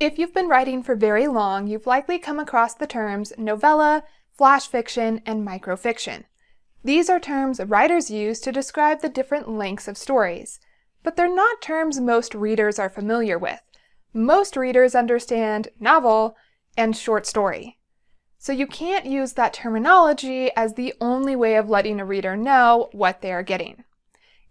If you've been writing for very long, you've likely come across the terms novella, flash fiction, and microfiction. These are terms writers use to describe the different lengths of stories, but they're not terms most readers are familiar with. Most readers understand novel and short story. So you can't use that terminology as the only way of letting a reader know what they are getting.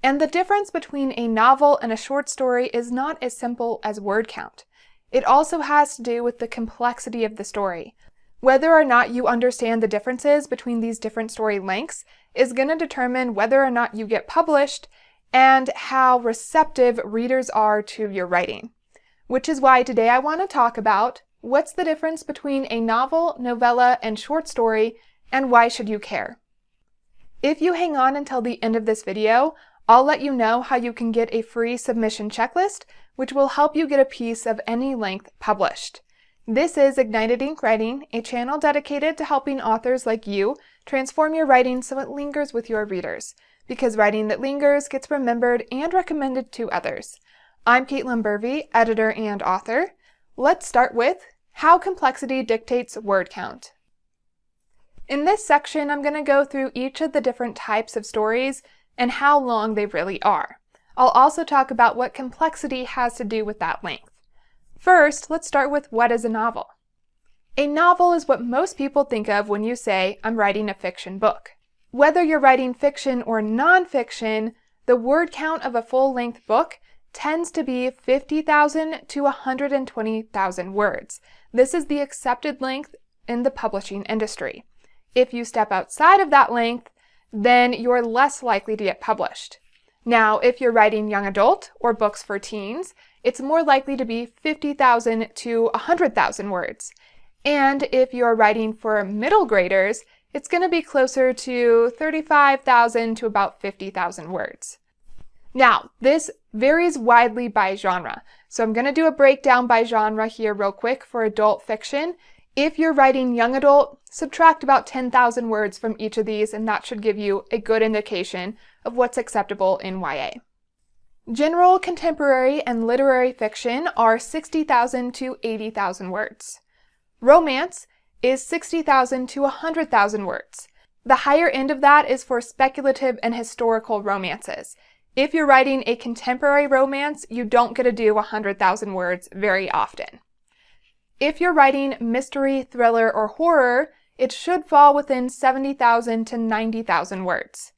And the difference between a novel and a short story is not as simple as word count. It also has to do with the complexity of the story. Whether or not you understand the differences between these different story lengths is going to determine whether or not you get published and how receptive readers are to your writing. Which is why today I want to talk about what's the difference between a novel, novella, and short story, and why should you care? If you hang on until the end of this video, I'll let you know how you can get a free submission checklist, which will help you get a piece of any length published. This is Ignited Ink Writing, a channel dedicated to helping authors like you transform your writing so it lingers with your readers, because writing that lingers gets remembered and recommended to others. I'm Caitlin Burvey, editor and author. Let's start with how complexity dictates word count. In this section, I'm going to go through each of the different types of stories and how long they really are. I'll also talk about what complexity has to do with that length. First, let's start with what is a novel. A novel is what most people think of when you say, I'm writing a fiction book. Whether you're writing fiction or nonfiction, the word count of a full-length book tends to be 50,000 to 120,000 words. This is the accepted length in the publishing industry. If you step outside of that length, then you're less likely to get published. Now, if you're writing young adult or books for teens, it's more likely to be 50,000 to 100,000 words. And if you're writing for middle graders, it's going to be closer to 35,000 to about 50,000 words. Now, this varies widely by genre. So I'm going to do a breakdown by genre here real quick for adult fiction. If you're writing young adult, subtract about 10,000 words from each of these, and that should give you a good indication of what's acceptable in YA. General, contemporary, and literary fiction are 60,000 to 80,000 words. Romance is 60,000 to 100,000 words. The higher end of that is for speculative and historical romances. If you're writing a contemporary romance, you don't get to do 100,000 words very often. If you're writing mystery, thriller, or horror, it should fall within 70,000 to 90,000 words.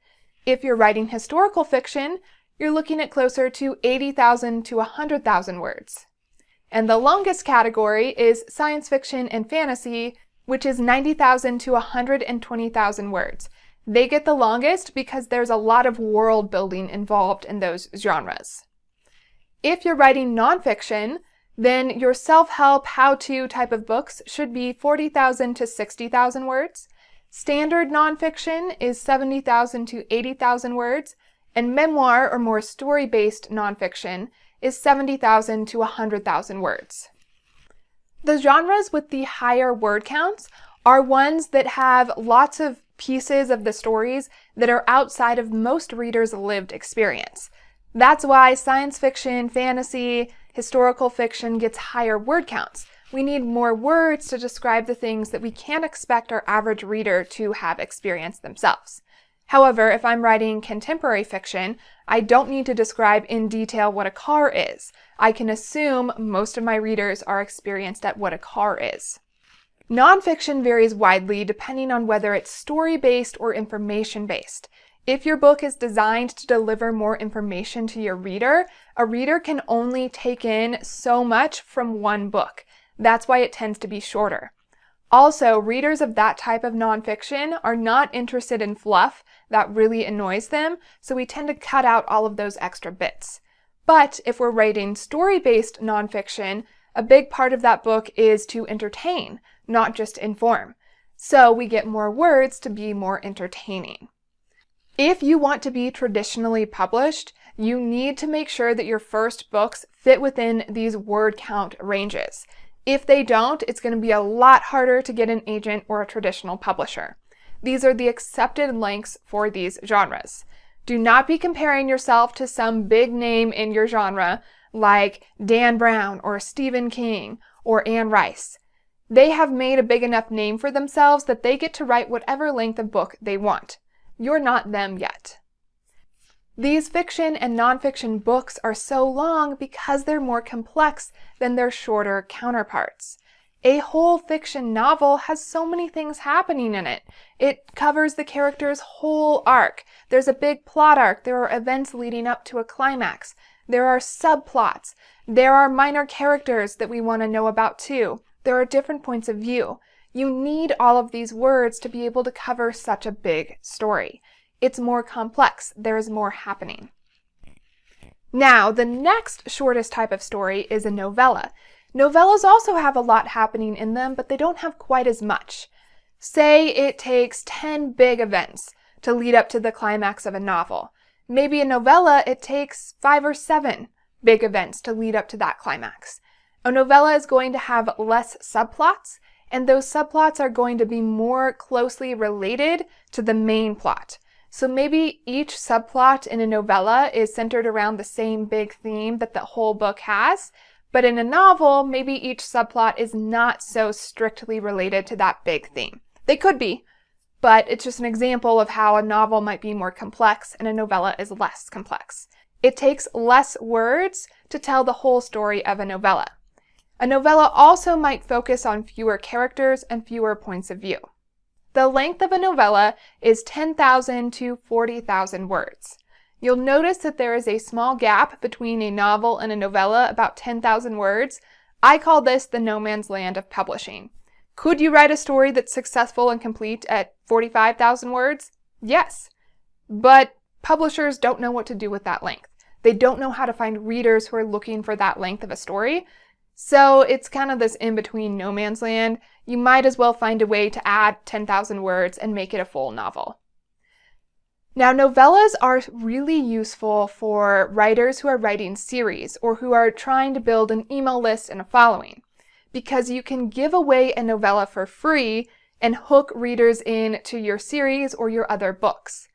If you're writing historical fiction, you're looking at closer to 80,000 to 100,000 words. And the longest category is science fiction and fantasy, which is 90,000 to 120,000 words. They get the longest because there's a lot of world building involved in those genres. If you're writing nonfiction, then your self-help, how-to type of books should be 40,000 to 60,000 words. Standard nonfiction is 70,000 to 80,000 words, and memoir or more story-based nonfiction is 70,000 to 100,000 words. The genres with the higher word counts are ones that have lots of pieces of the stories that are outside of most readers' lived experience. That's why science fiction, fantasy, historical fiction gets higher word counts. We need more words to describe the things that we can't expect our average reader to have experienced themselves. However, if I'm writing contemporary fiction, I don't need to describe in detail what a car is. I can assume most of my readers are experienced at what a car is. Nonfiction varies widely depending on whether it's story-based or information-based. If your book is designed to deliver more information to your reader, a reader can only take in so much from one book. That's why it tends to be shorter. Also, readers of that type of nonfiction are not interested in fluff. That really annoys them, so we tend to cut out all of those extra bits. But if we're writing story-based nonfiction, a big part of that book is to entertain, not just inform. So we get more words to be more entertaining. If you want to be traditionally published, you need to make sure that your first books fit within these word count ranges. If they don't, it's going to be a lot harder to get an agent or a traditional publisher. These are the accepted lengths for these genres. Do not be comparing yourself to some big name in your genre. like Dan Brown or Stephen King or Anne Rice. They have made a big enough name for themselves that they get to write whatever length of book they want. You're not them yet. These fiction and nonfiction books are so long because they're more complex than their shorter counterparts. A whole fiction novel has so many things happening in it. It covers the character's whole arc. There's a big plot arc. There are events leading up to a climax. There are subplots. There are minor characters that we want to know about too. There are different points of view. You need all of these words to be able to cover such a big story. It's more complex. There's more happening. Now, the next shortest type of story is a novella. Novellas also have a lot happening in them, but they don't have quite as much. Say it takes 10 big events to lead up to the climax of a novel. Maybe a novella, it takes 5 or 7 big events to lead up to that climax. A novella is going to have less subplots, and those subplots are going to be more closely related to the main plot. So maybe each subplot in a novella is centered around the same big theme that the whole book has, but in a novel, maybe each subplot is not so strictly related to that big theme. They could be, but it's just an example of how a novel might be more complex and a novella is less complex. It takes less words to tell the whole story of a novella. A novella also might focus on fewer characters and fewer points of view. The length of a novella is 10,000 to 40,000 words. You'll notice that there is a small gap between a novel and a novella, about 10,000 words. I call this the no man's land of publishing. Could you write a story that's successful and complete at 45,000 words? Yes, but publishers don't know what to do with that length. They don't know how to find readers who are looking for that length of a story. So it's kind of this in-between no man's land. You might as well find a way to add 10,000 words and make it a full novel. Now, novellas are really useful for writers who are writing series or who are trying to build an email list and a following, because you can give away a novella for free and hook readers in to your series or your other books.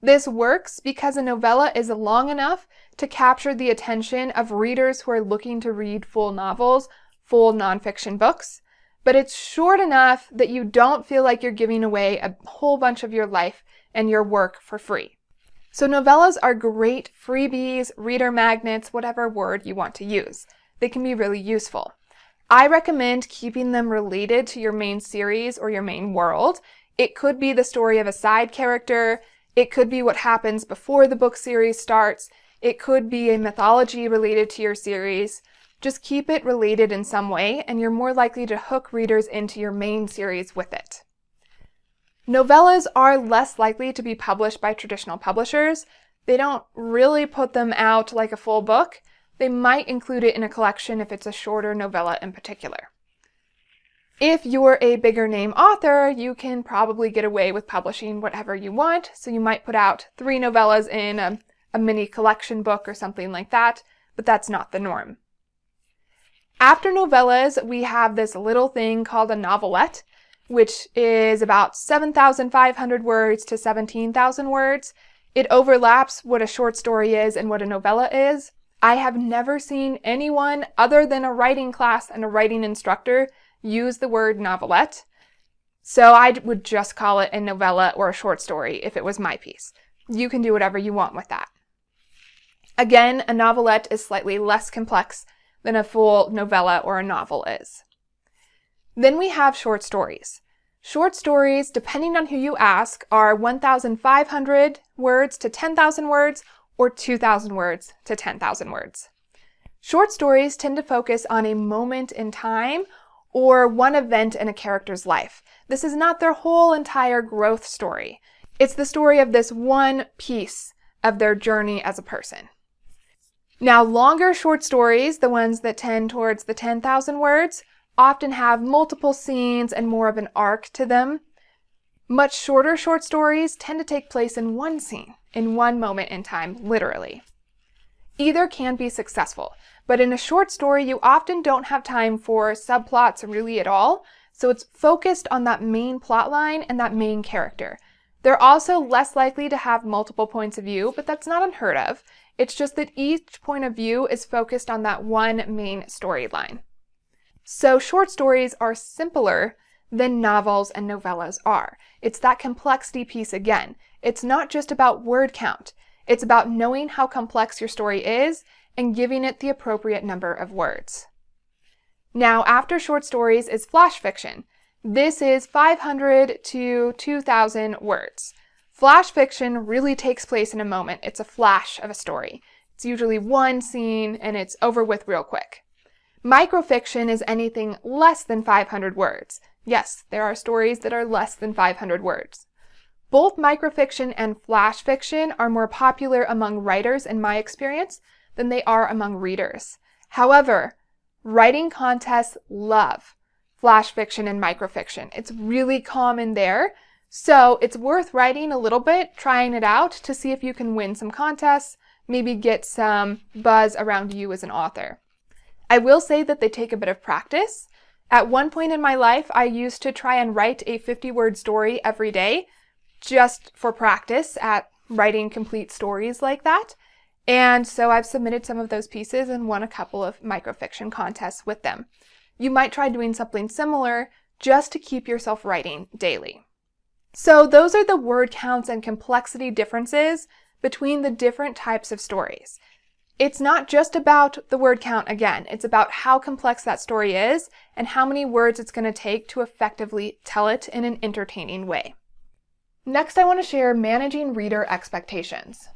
This works because a novella is long enough to capture the attention of readers who are looking to read full novels, full nonfiction books, but it's short enough that you don't feel like you're giving away a whole bunch of your life and your work for free. So novellas are great freebies, reader magnets, whatever word you want to use. They can be really useful. I recommend keeping them related to your main series or your main world. It could be the story of a side character. It could be what happens before the book series starts. It could be a mythology related to your series. Just keep it related in some way, and you're more likely to hook readers into your main series with it. Novellas are less likely to be published by traditional publishers. They don't really put them out like a full book. They might include it in a collection if it's a shorter novella in particular. If you're a bigger name author, you can probably get away with publishing whatever you want. So you might put out 3 novellas in a mini collection book or something like that, but that's not the norm. After novellas, we have this little thing called a novelette, which is about 7,500 words to 17,000 words. It overlaps what a short story is and what a novella is. I have never seen anyone other than a writing class and a writing instructor use the word novelette. So I would just call it a novella or a short story if it was my piece. You can do whatever you want with that. Again, a novelette is slightly less complex than a full novella or a novel is. Then we have short stories. Short stories, depending on who you ask, are 1,500 words to 10,000 words or 2,000 words to 10,000 words. Short stories tend to focus on a moment in time or one event in a character's life. This is not their whole entire growth story. It's the story of this one piece of their journey as a person. Now, longer short stories, the ones that tend towards the 10,000 words, often have multiple scenes and more of an arc to them. Much shorter short stories tend to take place in one scene, in one moment in time, literally. Either can be successful, but in a short story, you often don't have time for subplots really at all, so it's focused on that main plot line and that main character. They're also less likely to have multiple points of view, but that's not unheard of. It's just that each point of view is focused on that one main storyline. So short stories are simpler than novels and novellas are. It's that complexity piece again. It's not just about word count. It's about knowing how complex your story is and giving it the appropriate number of words. Now, after short stories is flash fiction. This is 500 to 2,000 words. Flash fiction really takes place in a moment. It's a flash of a story. It's usually one scene and it's over with real quick. Microfiction is anything less than 500 words. Yes, there are stories that are less than 500 words. Both microfiction and flash fiction are more popular among writers, in my experience, than they are among readers. However, writing contests love flash fiction and microfiction. It's really common there, so it's worth writing a little bit, trying it out to see if you can win some contests, maybe get some buzz around you as an author. I will say that they take a bit of practice. At one point in my life, I used to try and write a 50-word story every day, just for practice at writing complete stories like that. And so I've submitted some of those pieces and won a couple of microfiction contests with them. You might try doing something similar just to keep yourself writing daily. So those are the word counts and complexity differences between the different types of stories. It's not just about the word count again, it's about how complex that story is and how many words it's going to take to effectively tell it in an entertaining way. Next, I want to share managing reader expectations.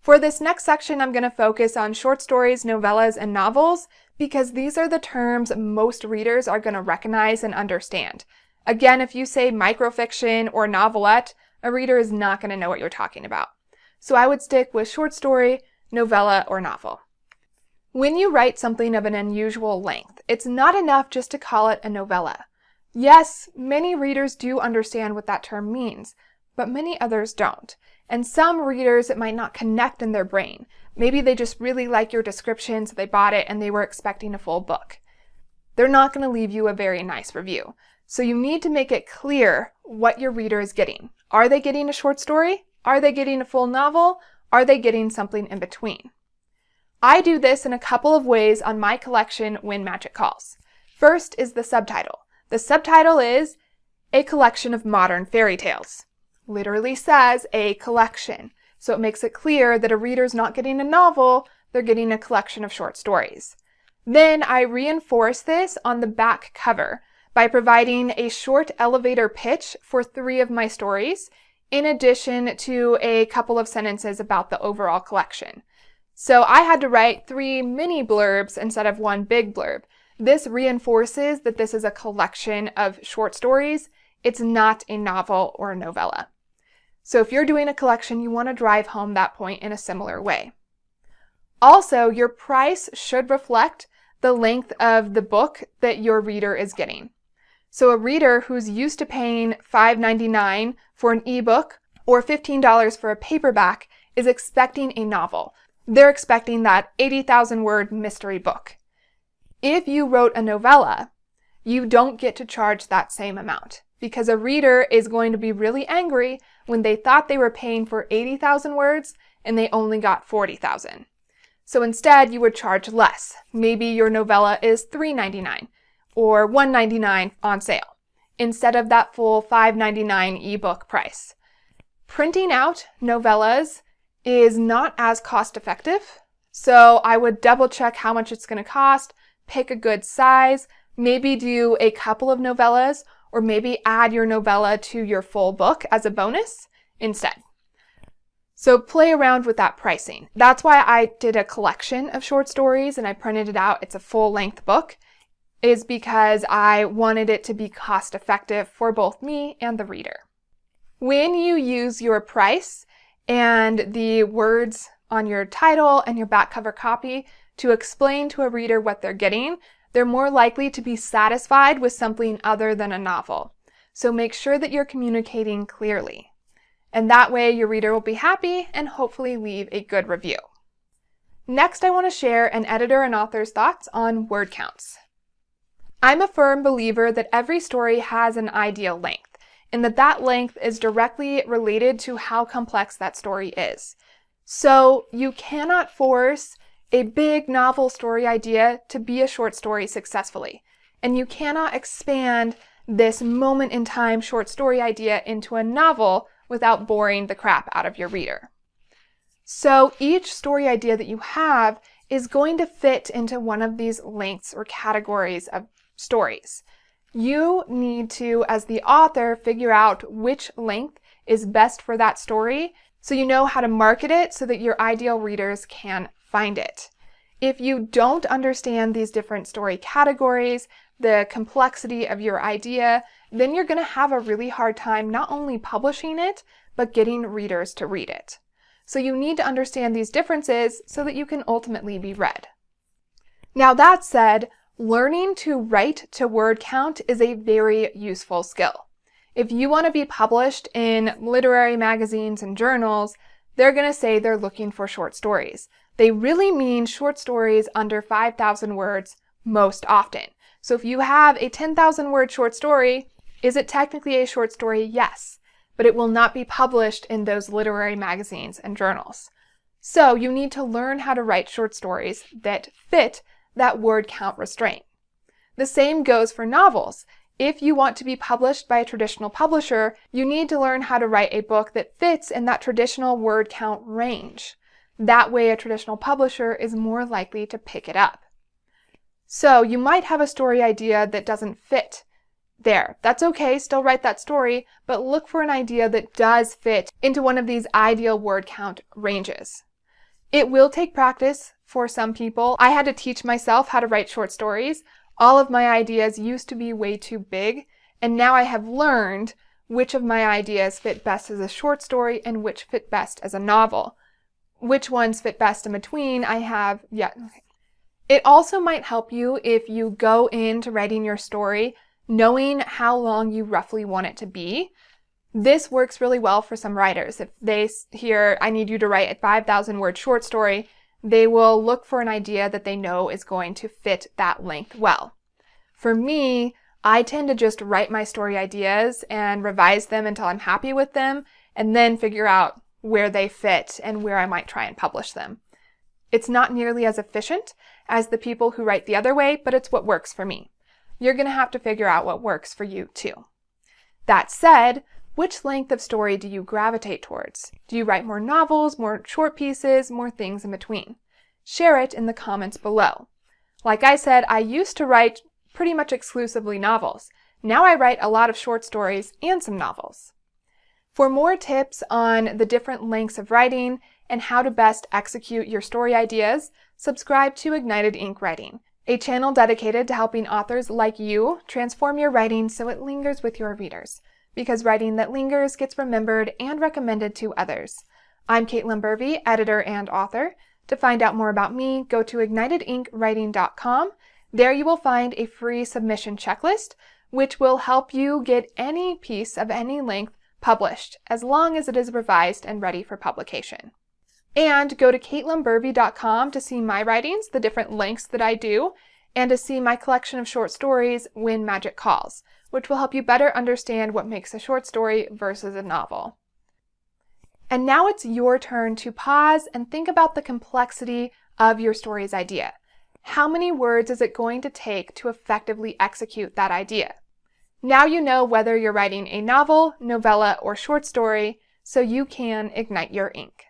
For this next section, I'm going to focus on short stories, novellas, and novels because these are the terms most readers are going to recognize and understand. Again, if you say microfiction or novelette, a reader is not going to know what you're talking about. So I would stick with short story, novella, or novel. When you write something of an unusual length, it's not enough just to call it a novella. Yes, many readers do understand what that term means, but many others don't. And some readers, it might not connect in their brain. Maybe they just really like your description, so they bought it and they were expecting a full book. They're not going to leave you a very nice review. So you need to make it clear what your reader is getting. Are they getting a short story? Are they getting a full novel? Are they getting something in between? I do this in a couple of ways on my collection When Magic Calls. First is the subtitle. The subtitle is A Collection of Modern Fairy Tales. Literally says a collection. So it makes it clear that a reader's not getting a novel, they're getting a collection of short stories. Then I reinforce this on the back cover by providing a short elevator pitch for 3 of my stories, in addition to a couple of sentences about the overall collection. So I had to write 3 mini blurbs instead of 1 big blurb. This reinforces that this is a collection of short stories. It's not a novel or a novella. So if you're doing a collection, you want to drive home that point in a similar way. Also, your price should reflect the length of the book that your reader is getting. So a reader who's used to paying $5.99 for an ebook or $15 for a paperback is expecting a novel. They're expecting that 80,000 word mystery book. If you wrote a novella, you don't get to charge that same amount because a reader is going to be really angry when they thought they were paying for 80,000 words and they only got 40,000. So instead, you would charge less. Maybe your novella is $3.99 or $1.99 on sale instead of that full $5.99 ebook price. Printing out novellas is not as cost effective, so I would double check how much it's going to cost, pick a good size, maybe do a couple of novellas, or maybe add your novella to your full book as a bonus instead. So play around with that pricing. That's why I did a collection of short stories and I printed it out. It's a full-length book, is because I wanted it to be cost effective for both me and the reader. When you use your price and the words on your title and your back cover copy to explain to a reader what they're getting, they're more likely to be satisfied with something other than a novel. So make sure that you're communicating clearly. And that way your reader will be happy and hopefully leave a good review. Next, I want to share an editor and author's thoughts on word counts. I'm a firm believer that every story has an ideal length, and that length is directly related to how complex that story is. So you cannot force a big novel story idea to be a short story successfully. And you cannot expand this moment in time short story idea into a novel without boring the crap out of your reader. So each story idea that you have is going to fit into one of these lengths or categories of stories. You need to, as the author, figure out which length is best for that story so you know how to market it so that your ideal readers can find it. If you don't understand these different story categories, the complexity of your idea, then you're going to have a really hard time not only publishing it, but getting readers to read it. So you need to understand these differences so that you can ultimately be read. Now that said, learning to write to word count is a very useful skill. If you want to be published in literary magazines and journals, they're going to say they're looking for short stories. They really mean short stories under 5,000 words most often. So if you have a 10,000 word short story, is it technically a short story? Yes, but it will not be published in those literary magazines and journals. So you need to learn how to write short stories that fit that word count restraint. The same goes for novels. If you want to be published by a traditional publisher, you need to learn how to write a book that fits in that traditional word count range. That way a traditional publisher is more likely to pick it up. So you might have a story idea that doesn't fit there. That's okay, still write that story, but look for an idea that does fit into one of these ideal word count ranges. It will take practice for some people. I had to teach myself how to write short stories. All of my ideas used to be way too big, and now I have learned which of my ideas fit best as a short story and which fit best as a novel. Which ones fit best in between, I have yet. It also might help you if you go into writing your story knowing how long you roughly want it to be. This works really well for some writers. If they hear, I need you to write a 5,000 word short story, they will look for an idea that they know is going to fit that length well. For me, I tend to just write my story ideas and revise them until I'm happy with them, and then figure out where they fit and where I might try and publish them. It's not nearly as efficient as the people who write the other way, but it's what works for me. You're going to have to figure out what works for you too. That said, which length of story do you gravitate towards? Do you write more novels, more short pieces, more things in between? Share it in the comments below. Like I said, I used to write pretty much exclusively novels. Now I write a lot of short stories and some novels. For more tips on the different lengths of writing and how to best execute your story ideas, subscribe to Ignited Ink Writing, a channel dedicated to helping authors like you transform your writing so it lingers with your readers. Because writing that lingers gets remembered and recommended to others. I'm Caitlin Burvey, editor and author. To find out more about me, go to ignitedinkwriting.com. There you will find a free submission checklist, which will help you get any piece of any length published, as long as it is revised and ready for publication. And go to caitlinburvey.com to see my writings, the different lengths that I do, and to see my collection of short stories, When Magic Calls, which will help you better understand what makes a short story versus a novel. And now it's your turn to pause and think about the complexity of your story's idea. How many words is it going to take to effectively execute that idea? Now you know whether you're writing a novel, novella, or short story, so you can ignite your ink.